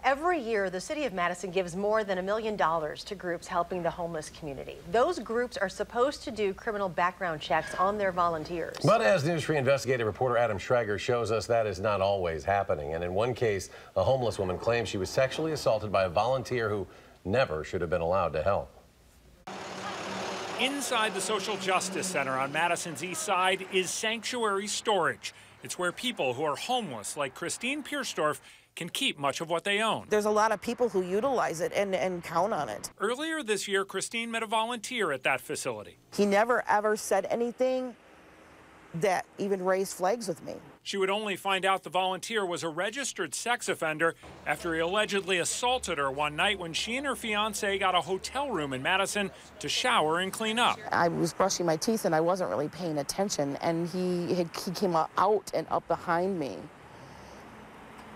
Every year, the city of Madison gives more than $1 million to groups helping the homeless community. Those groups are supposed to do criminal background checks on their volunteers. But as News 3 investigative reporter Adam Schrager shows us, that is not always happening. And in one case, a homeless woman claims she was sexually assaulted by a volunteer who never should have been allowed to help. Inside the Social Justice Center on Madison's east side is Sanctuary Storage. It's where people who are homeless, like Christine Piersdorf, can keep much of what they own. There's a lot of people who utilize it and count on it. Earlier this year, Christine met a volunteer at that facility. He never ever said anything that even raised flags with me. She would only find out the volunteer was a registered sex offender after he allegedly assaulted her one night when she and her fiancé got a hotel room in Madison to shower and clean up. I was brushing my teeth and I wasn't really paying attention, and he came out and up behind me.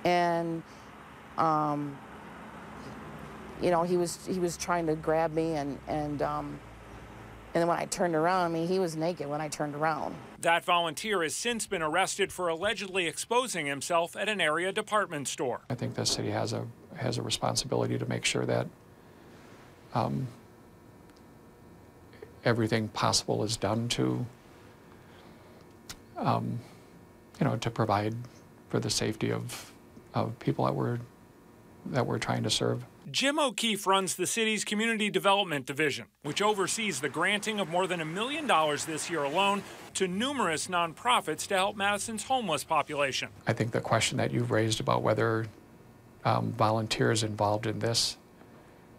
And, you know, he was trying to grab me, and then when I turned around, I mean, he was naked when I turned around. That volunteer has since been arrested for allegedly exposing himself at an area department store. I think the city has a responsibility to make sure that everything possible is done to, you know, to provide for the safety of people that we're trying to serve. Jim O'Keefe runs the city's Community Development Division, which oversees the granting of more than $1 million this year alone to numerous nonprofits to help Madison's homeless population. I think the question that you've raised about whether volunteers involved in this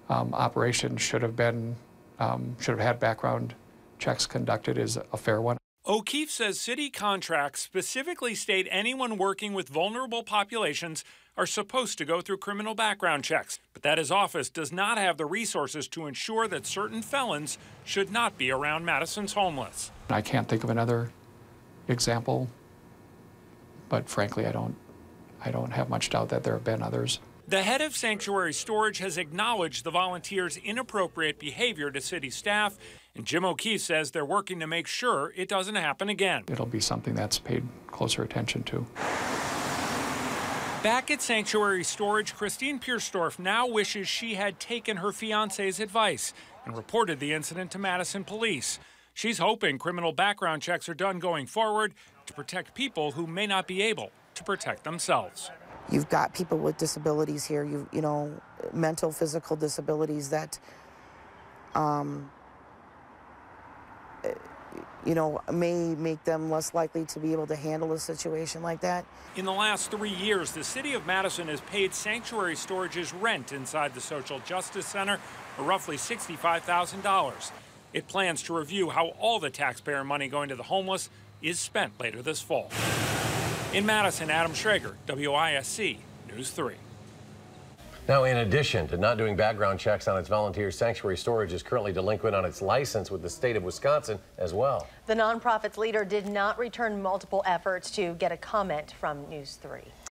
operation should have had background checks conducted is a fair one. O'Keefe says city contracts specifically state anyone working with vulnerable populations are supposed to go through criminal background checks, but that his office does not have the resources to ensure that certain felons should not be around Madison's homeless. I can't think of another example, but frankly, I don't have much doubt that there have been others. The head of Sanctuary Storage has acknowledged the volunteers' inappropriate behavior to city staff, and Jim O'Keefe says they're working to make sure it doesn't happen again. It'll be something that's paid closer attention to. Back at Sanctuary Storage, Christine Piersdorf now wishes she had taken her fiancé's advice and reported the incident to Madison police. She's hoping criminal background checks are done going forward to protect people who may not be able to protect themselves. You've got people with disabilities here, you know, mental, physical disabilities that, you know, may make them less likely to be able to handle a situation like that. In the last 3 years, the city of Madison has paid Sanctuary Storage's rent inside the Social Justice Center for roughly $65,000. It plans to review how all the taxpayer money going to the homeless is spent later this fall. In Madison, Adam Schrager, WISC News 3. Now, in addition to not doing background checks on its volunteers, Sanctuary Storage is currently delinquent on its license with the state of Wisconsin as well. The nonprofit's leader did not return multiple efforts to get a comment from News 3.